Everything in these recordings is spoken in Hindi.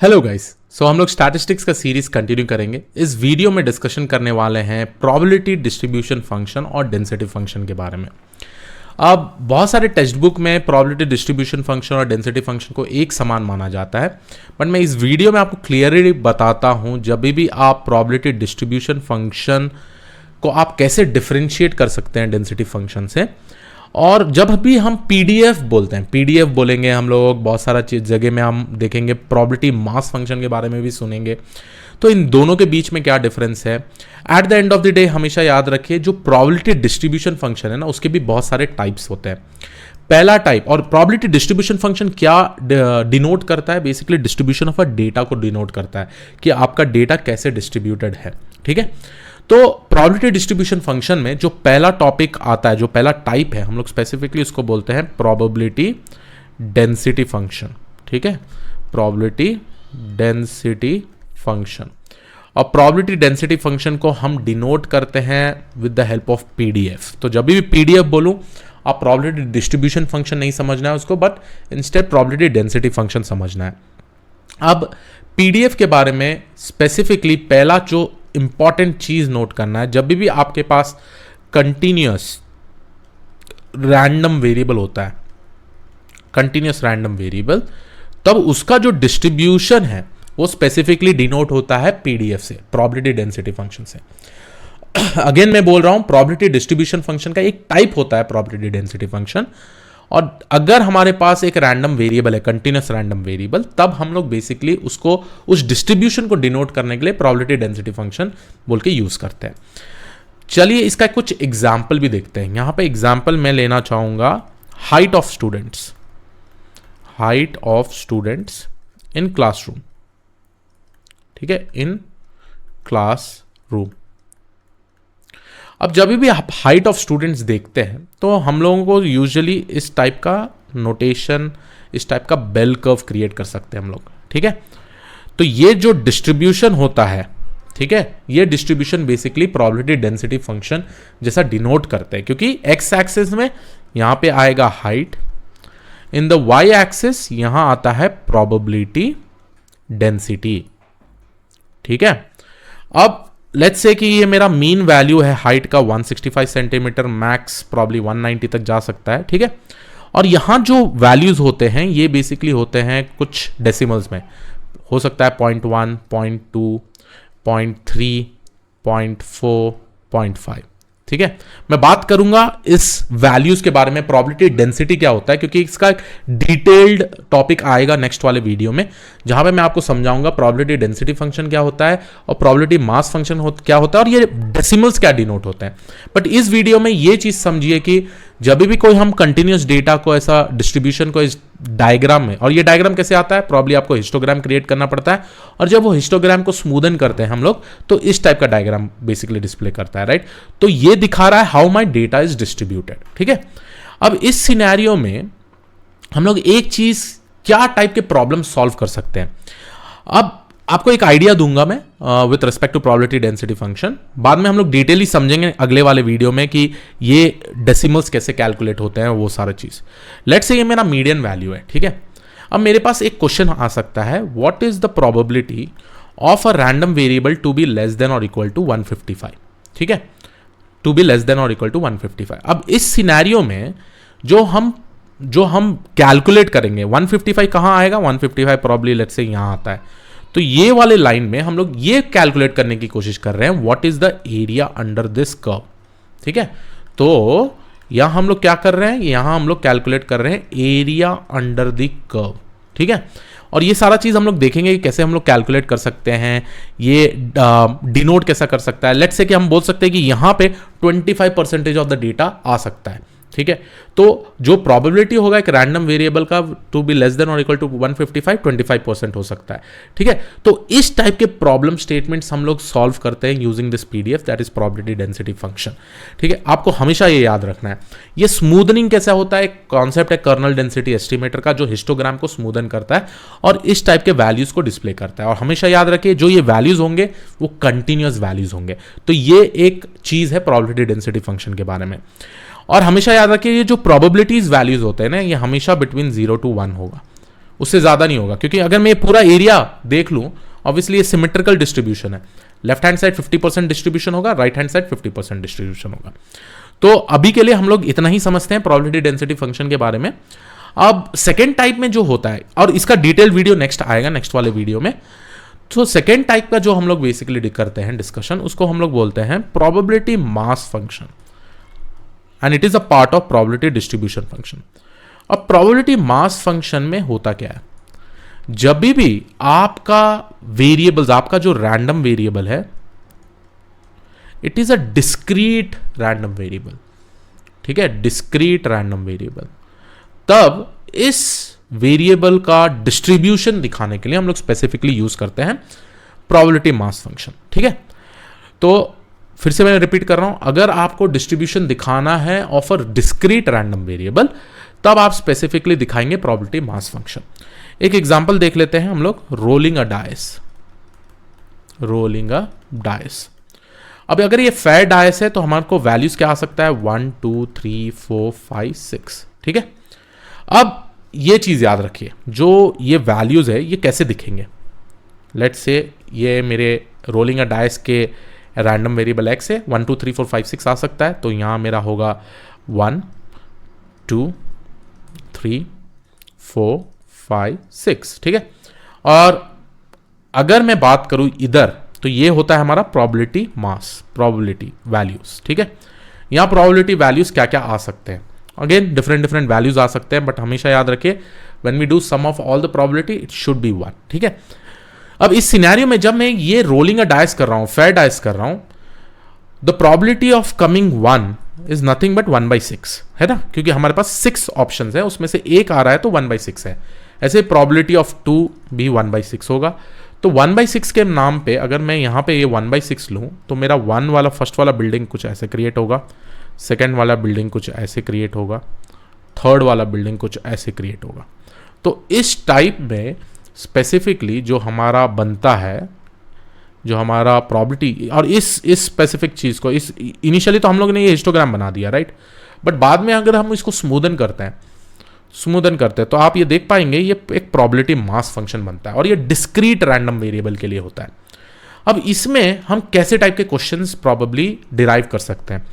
Hello guys. सो हम लोग स्टैटिस्टिक्स का सीरीज कंटिन्यू करेंगे। इस वीडियो में डिस्कशन करने वाले हैं प्रोबेबिलिटी डिस्ट्रीब्यूशन फंक्शन और डेंसिटी फंक्शन के बारे में। अब बहुत सारे टेक्स्ट बुक में प्रोबेबिलिटी डिस्ट्रीब्यूशन फंक्शन और डेंसिटी फंक्शन को एक समान माना जाता है, बट मैं इस वीडियो में आपको क्लियरली बताता हूं जब भी आप प्रोबेबिलिटी डिस्ट्रीब्यूशन फंक्शन को आप कैसे डिफरेंशिएट कर सकते हैं डेंसिटी फंक्शन से। और जब भी हम पीडीएफ बोलते हैं, पीडीएफ बोलेंगे हम लोग, बहुत सारा चीज जगह में हम देखेंगे, प्रोबेबिलिटी मास फंक्शन के बारे में भी सुनेंगे। तो इन दोनों के बीच में क्या डिफरेंस है, at the end of the day हमेशा याद रखिए जो प्रोबेबिलिटी डिस्ट्रीब्यूशन फंक्शन है ना, उसके भी बहुत सारे टाइप्स होते हैं। पहला टाइप, और प्रोबेबिलिटी डिस्ट्रीब्यूशन फंक्शन क्या डिनोट करता है, basically distribution of a data को डिनोट करता है कि आपका डेटा कैसे डिस्ट्रीब्यूटेड है। ठीक है, तो प्रोबेबिलिटी डिस्ट्रीब्यूशन फंक्शन में जो पहला टॉपिक आता है, जो पहला टाइप है, हम लोग स्पेसिफिकली उसको बोलते हैं प्रोबेबिलिटी डेंसिटी फंक्शन। ठीक है, प्रोबेबिलिटी डेंसिटी फंक्शन। और प्रोबेबिलिटी डेंसिटी फंक्शन को हम डिनोट करते हैं with the help of PDF. तो जब भी पीडीएफ बोलूं, आप प्रोबेबिलिटी डिस्ट्रीब्यूशन फंक्शन नहीं समझना है उसको, but instead probability density function समझना है। अब पीडीएफ के बारे में स्पेसिफिकली पहला जो इंपॉर्टेंट चीज नोट करना है, जब भी आपके पास कंटिन्यूअस रैंडम वेरिएबल होता है, कंटिन्यूअस रैंडम वेरिएबल, तब उसका जो डिस्ट्रीब्यूशन है वो स्पेसिफिकली डिनोट होता है पीडीएफ से, प्रोबेबिलिटी डेंसिटी फंक्शन से। अगेन मैं बोल रहा हूं, प्रोबेबिलिटी डिस्ट्रीब्यूशन फंक्शन का एक टाइप होता है प्रोबेबिलिटी डेंसिटी फंक्शन। और अगर हमारे पास एक रैंडम वेरिएबल है, कंटिन्यूअस रैंडम वेरिएबल, तब हम लोग बेसिकली उसको, उस डिस्ट्रीब्यूशन को डिनोट करने के लिए प्रोबेबिलिटी डेंसिटी फंक्शन बोल के यूज करते हैं। चलिए इसका कुछ एग्जाम्पल भी देखते हैं। यहां पे एग्जाम्पल मैं लेना चाहूंगा height of students, height of students in classroom. ठीक है, इन क्लासरूम। अब जब भी आप हाइट ऑफ स्टूडेंट्स देखते हैं तो हम लोगों को यूजुअली इस टाइप का नोटेशन, इस टाइप का बेल कर्व क्रिएट कर सकते हैं हम लोग। ठीक है, तो ये जो डिस्ट्रीब्यूशन होता है, ठीक है, ये distribution basically probability density function जैसा डिनोट करते हैं, क्योंकि एक्स एक्सिस में यहां पे आएगा height, in the y axis यहां आता है प्रोबेबिलिटी डेंसिटी। ठीक है, अब लेट्स से कि ये मेरा मीन वैल्यू है हाइट का 165 सेंटीमीटर, मैक्स प्रॉब्ली 190 तक जा सकता है। ठीक है, और यहां जो वैल्यूज होते हैं ये बेसिकली होते हैं कुछ डेसिमल्स में, हो सकता है 0.1, 0.2, 0.3, 0.4, 0.5। ठीक है, मैं बात करूंगा इस वैल्यूज के बारे में, प्रोबेबिलिटी डेंसिटी क्या होता है, क्योंकि इसका एक डिटेल्ड टॉपिक आएगा नेक्स्ट वाले वीडियो में, जहां पे मैं आपको समझाऊंगा प्रोबेबिलिटी डेंसिटी फंक्शन क्या होता है और प्रोबेबिलिटी मास फंक्शन क्या होता है और ये डेसिमल्स क्या डिनोट होते हैं। बट इस वीडियो में ये चीज समझिए कि जब भी कोई हम कंटिन्यूअस डेटा को, ऐसा डिस्ट्रीब्यूशन को इस डायग्राम में, और ये डायग्राम कैसे आता है, प्रॉब्ली आपको हिस्टोग्राम क्रिएट करना पड़ता है, और जब वो हिस्टोग्राम को स्मूदन करते हैं हम लोग, तो इस टाइप का डायग्राम बेसिकली डिस्प्ले करता है, राइट। तो ये दिखा रहा है how my data is distributed. ठीक है, अब इस सिनेरियो में हम लोग एक चीज, क्या टाइप के प्रॉब्लम सॉल्व कर सकते हैं। अब आपको एक आइडिया दूंगा मैं with respect to probability density function, बाद में हम लोग डिटेली समझेंगे अगले वाले वीडियो में कि ये डेसिमल्स कैसे कैलकुलेट होते हैं, वो सारा चीज। लेट्स से ये मेरा मीडियन वैल्यू है। ठीक है, अब मेरे पास एक क्वेश्चन आ सकता है, what is the probability of a random variable to be less than और इक्वल टू 155। ठीक है, टू बी लेस देन और इक्वल टू 155। अब इस सिनेरियो में जो हम कैलकुलेट करेंगे, 155 कहां आएगा, 155 प्रॉब्ली लेट्स से यहां आता है। तो ये वाले लाइन में हम लोग ये कैलकुलेट करने की कोशिश कर रहे हैं, what is the area under this curve. ठीक है, तो यहां हम लोग क्या कर रहे हैं, यहां हम लोग कैलकुलेट कर रहे हैं एरिया अंडर द कर्व। ठीक है, और ये सारा चीज हम लोग देखेंगे कि कैसे हम लोग कैलकुलेट कर सकते हैं, ये डिनोट कैसा कर सकता है। लेट्स से कि हम बोल सकते हैं कि यहां पे 25% ऑफ द डेटा आ सकता है। ठीक है, तो जो प्रोबेबिलिटी होगा एक रैंडम वेरिएबल का टू बी लेस देन और इक्वल टू 155, 25% हो सकता है। ठीक है, तो इस टाइप के प्रॉब्लम स्टेटमेंट्स हम लोग सॉल्व करते हैं using this PDF, that is probability density function. ठीक है, आपको हमेशा ये याद रखना है। ये स्मूदनिंग कैसा होता है, एक कॉन्सेप्ट है कर्नल डेंसिटी एस्टिमेटर का, जो हिस्टोग्राम को स्मूदन करता है और इस टाइप के वैल्यूज को डिस्प्ले करता है। और हमेशा याद रखिए जो ये वैल्यूज होंगे वो कंटिन्यूअस वैल्यूज होंगे। तो ये एक चीज है प्रोबेबिलिटी डेंसिटी फंक्शन के बारे में। और हमेशा याद रखिए ये जो प्रोबेबिलिटीज वैल्यूज होते हैं ना, ये हमेशा बिटवीन 0 to 1 होगा। उससे ज़्यादा नहीं होगा, क्योंकि अगर मैं पूरा एरिया देख लूँ, ऑब्वियसली ये सिमेट्रिकल डिस्ट्रीब्यूशन है, लेफ्ट हैंड साइड 50% डिस्ट्रीब्यूशन होगा, राइट हैंड साइड 50% डिस्ट्रीब्यूशन होगा। तो अभी के लिए हम लोग इतना ही समझते हैं प्रोबेबिलिटी डेंसिटी फंक्शन के बारे में। अब सेकेंड टाइप में जो होता है, और इसका डिटेल वीडियो नेक्स्ट आएगा, नेक्स्ट वाले वीडियो में। तो सेकेंड टाइप का जो हम लोग बेसिकली करते हैं डिस्कशन, उसको हम लोग बोलते हैं probability mass function, and it is a part of probability distribution function. अब प्रोबेबिलिटी मास फंक्शन में होता क्या है, जब भी आपका वेरिएबल्स, आपका जो रैंडम वेरिएबल है, it is a discrete random variable, ठीक है, डिस्क्रीट रैंडम वेरिएबल, तब इस वेरिएबल का डिस्ट्रीब्यूशन दिखाने के लिए हम लोग स्पेसिफिकली यूज करते हैं प्रोबेबिलिटी मास फंक्शन, ठीक है। तो फिर से मैं रिपीट कर रहा हूं, अगर आपको डिस्ट्रीब्यूशन दिखाना है of a discrete random variable, तब आप स्पेसिफिकली दिखाएंगे प्रोबेबिलिटी मास फंक्शन। एक एग्जांपल देख लेते हैं हम लोग, रोलिंग अ डाइस, रोलिंग अ डाइस। अब अगर ये फेयर डाइस है तो हमारे को वैल्यूज क्या आ सकता है, 1 2 3 4 5 6, ठीक है। अब ये चीज याद रखिए, जो ये वैल्यूज है ये कैसे दिखेंगे। लेट्स से ये मेरे रोलिंग अ डाइस के रैंडम वेरिएबल एक्स है, 1 2 3 4 5 6 आ सकता है, तो यहां मेरा होगा 1 2 3 4 5 6, ठीक है। और अगर मैं बात करूं इधर, तो ये होता है हमारा प्रोबेबिलिटी मास, प्रोबेबिलिटी वैल्यूज, ठीक है। यहां प्रोबेबिलिटी वैल्यूज क्या क्या आ सकते हैं, अगेन डिफरेंट वैल्यूज आ सकते हैं, बट हमेशा याद रखिए when we do sum of all the probability it should be 1, ठीक है। अब इस सिनेरियो में जब मैं ये रोलिंग अ डाइस कर रहा हूं, फेयर डाइस कर रहा हूं, the probability of coming 1 is nothing but 1/6, है ना, क्योंकि हमारे पास 6 ऑप्शन है, उसमें से एक आ रहा है तो 1/6 है। ऐसे प्रोबेबिलिटी ऑफ 2 भी 1/6 होगा। तो 1/6 के नाम पे अगर मैं यहां पे ये 1/6 लूं, तो मेरा 1 वाला फर्स्ट वाला बिल्डिंग कुछ ऐसे क्रिएट होगा, सेकेंड वाला बिल्डिंग कुछ ऐसे क्रिएट होगा, थर्ड वाला बिल्डिंग कुछ ऐसे क्रिएट होगा। तो इस टाइप में स्पेसिफिकली जो हमारा बनता है, जो हमारा प्रोबेबिलिटी, और इस स्पेसिफिक चीज को, इस इनिशियली तो हम लोग ने ये हिस्टोग्राम बना दिया, राइट, बट बाद में अगर हम इसको स्मूदन करते हैं तो आप ये देख पाएंगे ये एक प्रोबेबिलिटी मास फंक्शन बनता है, और ये डिस्क्रीट रैंडम वेरिएबल के लिए होता है। अब इसमें हम कैसे टाइप के क्वेश्चंस प्रोबेबली डिराइव कर सकते हैं।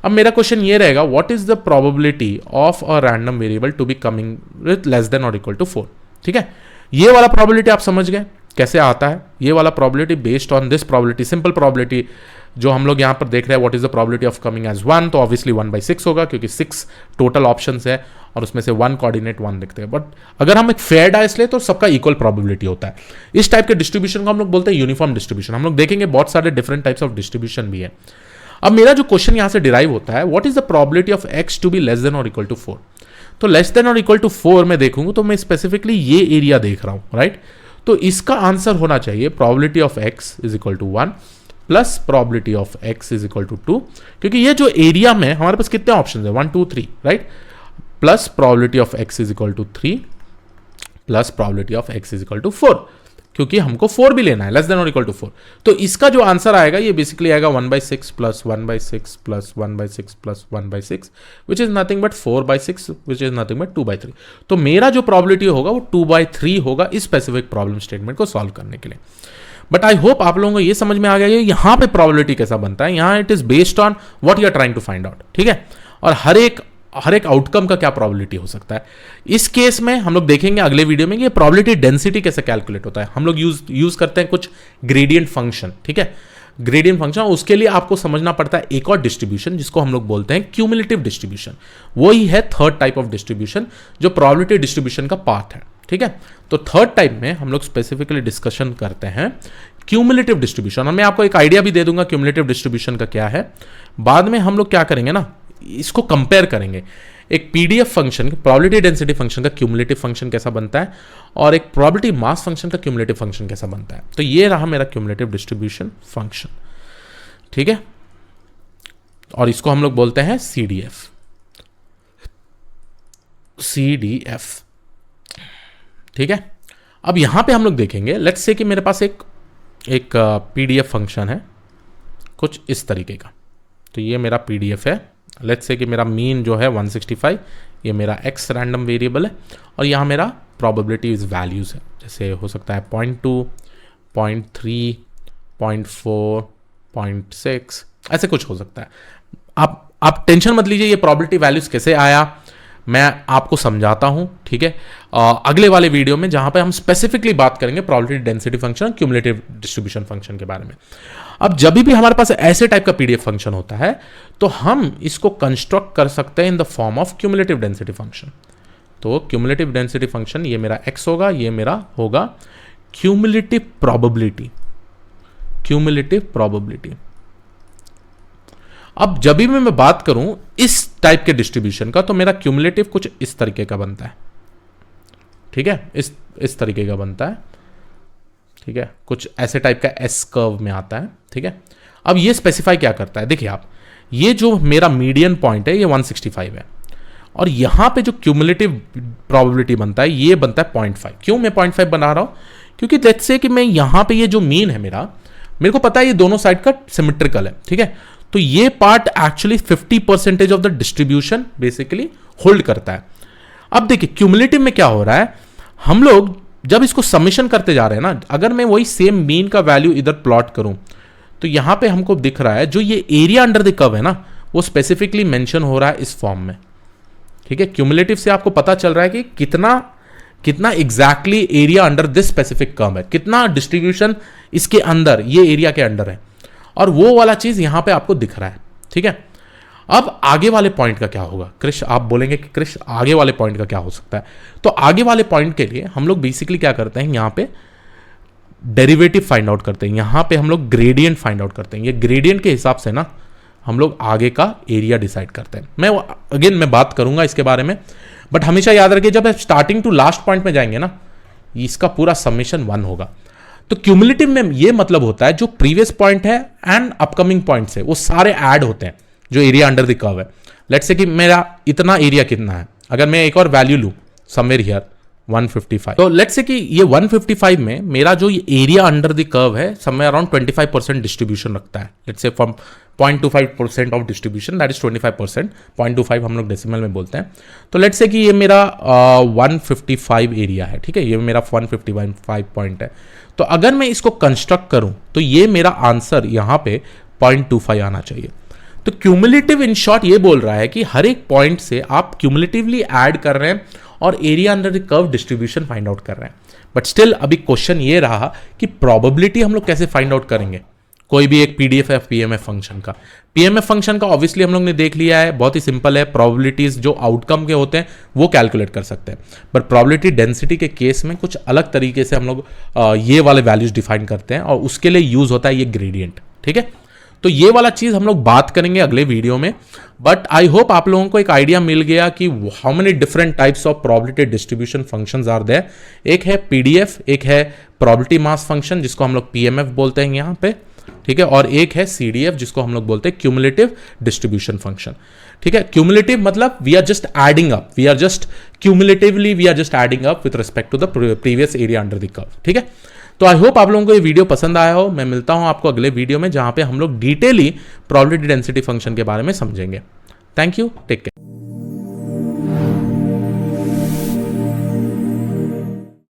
अब मेरा क्वेश्चन ये रहेगा, what is the probability of a random variable to be coming with less than और इक्वल टू 4, ठीक है। ये वाला प्रोबेबिलिटी आप समझ गए कैसे आता है, ये वाला probability based on this probability, simple probability जो हम लोग यहां पर देख रहे हैं, what is the probability of coming as 1, तो ऑब्वियसली 1/6 होगा, क्योंकि 6 टोटल ऑप्शंस है और उसमें से 1 कोऑर्डिनेट 1 लिखते हैं। बट अगर हम एक फेयर डाइस ले तो सबका इक्वल प्रोबेबिलिटी होता है। इस टाइप के डिस्ट्रीब्यूशन को हम लोग बोलते हैं यूनिफॉर्म डिस्ट्रीब्यूशन। हम लोग देखेंगे बहुत सारे डिफरेंट टाइप्स ऑफ डिस्ट्रीब्यूशन भी है। अब मेरा जो क्वेश्चन यहां से डिराइव होता है, what is the probability of x to be less than और इक्वल टू 4, तो लेस देन और इक्वल टू 4 में देखूंगा तो मैं स्पेसिफिकली ये एरिया देख रहा हूं, राइट। तो इसका आंसर होना चाहिए probability of x is equal to 1 plus probability of x is equal to 2, क्योंकि ये जो एरिया में हमारे पास कितने ऑप्शन है, 1 2 3, right, plus probability of x is equal to 3 plus probability of x is equal to 4, क्योंकि हमको 4 भी लेना है, लेस देन और इक्वल टू 4। तो इसका जो आंसर आएगा ये बेसिकली आएगा 1/6 plus 1/6 plus 1/6 plus 1/6 which is nothing but 4/6 which is nothing but 2/3। तो मेरा जो प्रोबेबिलिटी होगा वो 2/3 होगा इस स्पेसिफिक प्रॉब्लम स्टेटमेंट को सॉल्व करने के लिए। बट आई होप आप लोगों को ये समझ में आ गया है यहां पे प्रोबेबिलिटी कैसा बनता है। यहां it is based on what you are trying to find out, ठीक है, और हर एक आउटकम का क्या प्रोबेबिलिटी हो सकता है। इस केस में हम लोग देखेंगे अगले वीडियो में ये प्रोबेबिलिटी डेंसिटी कैसे कैलकुलेट होता है। हम लोग यूज करते हैं कुछ ग्रेडियंट फंक्शन, ठीक है, ग्रेडियंट फंक्शन। उसके लिए आपको समझना पड़ता है एक और डिस्ट्रीब्यूशन जिसको हम लोग बोलते हैं क्यूमुलेटिव डिस्ट्रीब्यूशन। वही है थर्ड टाइप ऑफ डिस्ट्रीब्यूशन जो प्रोबेबिलिटी डिस्ट्रीब्यूशन का पार्ट है, ठीक है। तो थर्ड टाइप में हम लोग स्पेसिफिकली डिस्कशन करते हैं क्यूमुलेटिव डिस्ट्रीब्यूशन, और मैं आपको एक आइडिया भी दे दूंगा क्यूमुलेटिव डिस्ट्रीब्यूशन का क्या है। बाद में हम लोग क्या करेंगे ना, इसको कंपेयर करेंगे, एक PDF function, probability density function का क्यूमुलेटिव फंक्शन कैसा बनता है और एक प्रोबेबिलिटी मास फंक्शन का क्यूमुलेटिव फंक्शन कैसा बनता है। तो ये रहा मेरा क्यूमुलेटिव डिस्ट्रीब्यूशन फंक्शन, ठीक है, और इसको हम लोग बोलते हैं सीडीएफ। ठीक है। अब यहां पे हम लोग देखेंगे, लेट्स से कि मेरे पास एक पीडीएफ फंक्शन है कुछ इस तरीके का। तो ये मेरा पीडीएफ है, लेट्स से कि मेरा मीन जो है 165, ये मेरा x रैंडम वेरिएबल है और यहाँ मेरा प्रोबेबिलिटी इज वैल्यूज है, जैसे हो सकता है 0.2, 0.3, 0.4, 0.6, ऐसे कुछ हो सकता है। आप टेंशन मत लीजिए ये प्रोबेबिलिटी वैल्यूज कैसे आया मैं आपको समझाता हूं, ठीक है, अगले वाले वीडियो में, जहां पे हम स्पेसिफिकली बात करेंगे probability density function, cumulative distribution function के बारे में। अब जब भी हमारे पास ऐसे टाइप का पीडीएफ फंक्शन होता है तो हम इसको कंस्ट्रक्ट कर सकते हैं in the form of cumulative density function. तो क्यूमुलेटिव डेंसिटी फंक्शन ये मेरा x होगा, ये मेरा होगा क्यूमुलेटिव प्रोबेबिलिटी, क्यूमुलेटिव प्रोबेबिलिटी। अब जब भी मैं बात करूं इस टाइप के डिस्ट्रीब्यूशन का तो मेरा क्यूमुलेटिव कुछ इस तरीके का बनता है, ठीक है, इस तरीके का बनता है, ठीक है, कुछ ऐसे टाइप का एस कर्व में आता है, ठीक है। अब ये स्पेसिफाई क्या करता है, देखिए आप, ये जो मेरा मीडियन पॉइंट है ये 165 है और यहां पे जो क्यूमुलेटिव प्रोबेबिलिटी बनता है ये बनता है 0.5। क्यों मैं 0.5 बना रहा हूं, क्योंकि लेट्स से कि मैं यहां पे ये जो मीन है मेरे को पता है ये दोनों साइड का सिमेट्रिकल है, ठीक है, तो ये part actually 50% of the distribution basically hold करता है। अब देखिए क्यूमुलेटिव में क्या हो रहा है, हम लोग जब इसको समेशन करते जा रहे हैं ना, अगर मैं वही सेम मीन का वैल्यू इधर प्लॉट करूं तो यहां पे हमको दिख रहा है जो ये एरिया अंडर द कर्व है ना वो स्पेसिफिकली मेंशन हो रहा है इस फॉर्म में, ठीक है। क्यूमुलेटिव से आपको पता चल रहा है कि कितना exactly area under this specific curve है, कितना डिस्ट्रीब्यूशन इसके अंदर ये एरिया के अंडर है, और वो वाला चीज यहां पे आपको दिख रहा है, ठीक है। अब आगे वाले पॉइंट का क्या होगा क्रिश, आप बोलेंगे कि क्रिश आगे वाले पॉइंट का क्या हो सकता है, तो आगे वाले पॉइंट के लिए हम लोग बेसिकली क्या करते हैं, यहां पे डेरिवेटिव फाइंड आउट करते हैं, यहां पे हम लोग ग्रेडियंट फाइंड आउट करते हैं, ये ग्रेडियंट के हिसाब से ना हम लोग आगे का एरिया डिसाइड करते हैं। मैं बात करूंगा इसके बारे में, बट हमेशा याद रखिए जब आप स्टार्टिंग टू लास्ट पॉइंट में जाएंगे ना इसका पूरा समेशन 1 होगा। तो क्यूमुलेटिव में ये मतलब होता है जो प्रीवियस पॉइंट है एंड अपकमिंग पॉइंट से वो सारे ऐड होते हैं जो एरिया अंडर द कर्व है। लेट्स से कि मेरा इतना एरिया कितना है, अगर मैं एक और वैल्यू लूं समवेयर हियर 155, तो लेट्स से कि ये 155 में मेरा जो ये एरिया अंडर द कर्व है समवेयर अराउंड 25% डिस्ट्रीब्यूशन रखता है। Let's say from 0.25% of distribution that is 25%, 0.25 हम लोग डेसिमल में बोलते हैं। तो लेट्स से कि ये मेरा 155 एरिया है, ठीक है, ये मेरा 155 पॉइंट है। तो अगर मैं इसको कंस्ट्रक्ट करूं तो ये मेरा आंसर यहां पे 0.25 आना चाहिए। तो क्यूमुलेटिव इन शॉर्ट ये बोल रहा है कि हर एक पॉइंट से आप क्यूमुलेटिवली ऐड कर रहे हैं और area under the curve distribution find out कर रहे हैं। बट स्टिल अभी क्वेश्चन ये रहा कि प्रोबेबिलिटी हम लोग कैसे फाइंड आउट करेंगे कोई भी एक पीडीएफ या पीएमएफ फंक्शन का। पीएमएफ फंक्शन का ऑब्वियसली हम लोग ने देख लिया है, बहुत ही सिंपल है, प्रोबेबिलिटीज जो आउटकम के होते हैं वो कैलकुलेट कर सकते हैं। बट प्रोबेबिलिटी डेंसिटी के केस में कुछ अलग तरीके से हम लोग ये वाले वैल्यूज डिफाइन करते हैं और उसके लिए यूज होता है ये ग्रेडियंट, ठीक है। तो ये वाला चीज हम लोग बात करेंगे अगले वीडियो में। बट आई होप आप लोगों को एक आइडिया मिल गया कि how many different types of probability distribution functions are there. एक है पीडीएफ, एक है प्रोबेबिलिटी मास फंक्शन जिसको हम लोग पीएमएफ बोलते हैं यहाँ पे, ठीक है, और एक है सीडीएफ जिसको हम लोग बोलते हैं क्यूमुलेटिव डिस्ट्रीब्यूशन फंक्शन, ठीक है। क्यूमुलेटिव मतलब we are just adding up, we are just cumulatively we are just adding up with respect to the previous area under the curve, ठीक है। तो आई होप आप लोगों को ये वीडियो पसंद आया हो। मैं मिलता हूं आपको अगले वीडियो में जहां पे हम लोग डिटेली प्रोबेबिलिटी डेंसिटी फंक्शन के बारे में समझेंगे। Thank you, take care.